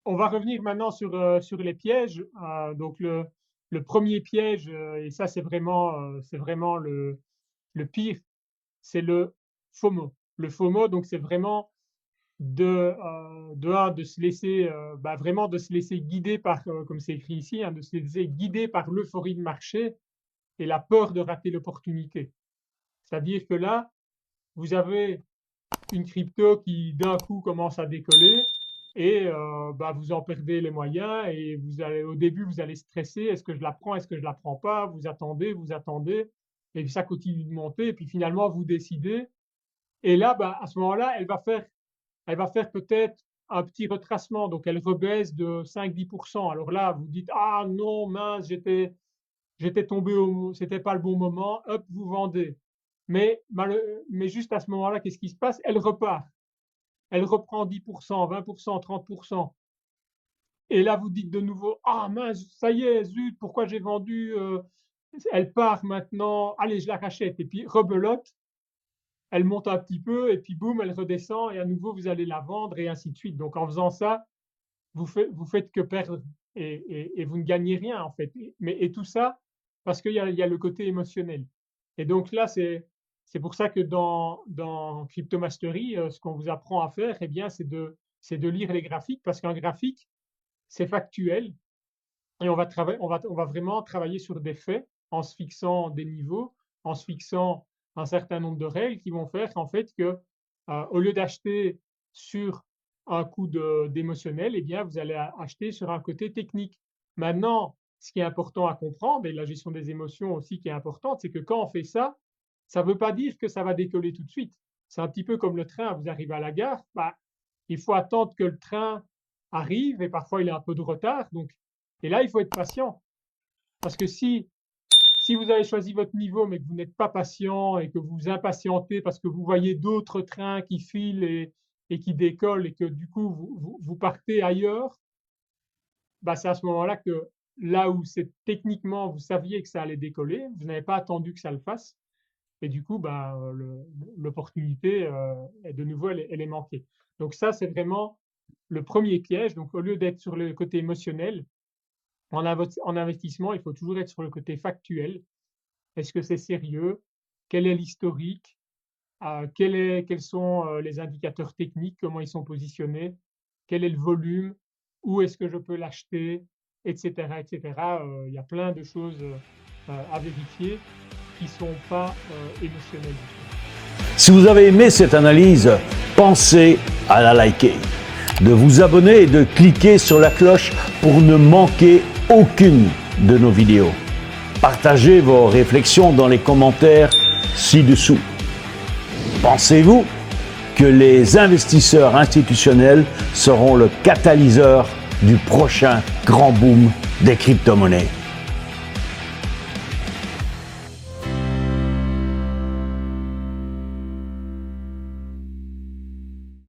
on va revenir maintenant sur les pièges. Donc le premier piège, et ça c'est vraiment le pire, c'est le FOMO. Le FOMO, donc c'est vraiment de se laisser, vraiment de se laisser guider par, comme c'est écrit ici, hein, de se laisser guider par l'euphorie de marché et la peur de rater l'opportunité. C'est-à-dire que là, vous avez une crypto qui d'un coup commence à décoller et vous en perdez les moyens et au début, vous allez stresser. Est-ce que je la prends? Est-ce que je la prends pas? Vous attendez et puis ça continue de monter et puis finalement, vous décidez. Et là, à ce moment-là, elle va faire peut-être un petit retracement. Donc, elle rebaisse de 5-10%. Alors là, vous dites, ah non, mince, j'étais tombé c'était pas le bon moment. Hop, vous vendez. Mais juste à ce moment-là, qu'est-ce qui se passe? Elle repart. Elle reprend 10%, 20%, 30%. Et là, vous dites de nouveau, ah mince, ça y est, zut, pourquoi j'ai vendu? Elle part maintenant, allez, je la rachète. Et puis, rebelote, elle monte un petit peu, et puis boum, elle redescend, et à nouveau, vous allez la vendre, et ainsi de suite. Donc, en faisant ça, vous faites que perdre, et vous ne gagnez rien, en fait. Et tout ça, parce qu'il y a le côté émotionnel. Et donc là, c'est pour ça que dans Crypto Mastery, ce qu'on vous apprend à faire, eh bien, c'est de lire les graphiques, parce qu'un graphique, c'est factuel, et on va vraiment travailler sur des faits en se fixant des niveaux, en se fixant un certain nombre de règles qui vont faire en fait que, au lieu d'acheter sur un coup d'émotionnel, eh bien, vous allez acheter sur un côté technique. Maintenant, ce qui est important à comprendre, et la gestion des émotions aussi qui est importante, c'est que quand on fait ça, ça ne veut pas dire que ça va décoller tout de suite. C'est un petit peu comme le train, vous arrivez à la gare, il faut attendre que le train arrive et parfois il a un peu de retard. Donc, et là, il faut être patient. Parce que si vous avez choisi votre niveau mais que vous n'êtes pas patient et que vous vous impatientez parce que vous voyez d'autres trains qui filent et qui décollent et que du coup vous partez ailleurs, c'est à ce moment-là que là où c'est techniquement, vous saviez que ça allait décoller, vous n'avez pas attendu que ça le fasse. Et du coup, l'opportunité, de nouveau, elle est manquée. Donc ça, c'est vraiment le premier piège. Donc au lieu d'être sur le côté émotionnel, en investissement, il faut toujours être sur le côté factuel. Est-ce que c'est sérieux? Quel est l'historique? Quels sont les indicateurs techniques? Comment ils sont positionnés? Quel est le volume? Où est-ce que je peux l'acheter? Etc. etc. Il y a plein de choses à vérifier qui ne sont pas émotionnelles. Si vous avez aimé cette analyse, pensez à la liker, de vous abonner et de cliquer sur la cloche pour ne manquer aucune de nos vidéos. Partagez vos réflexions dans les commentaires ci-dessous. Pensez-vous que les investisseurs institutionnels seront le catalyseur du prochain grand boom des crypto-monnaies?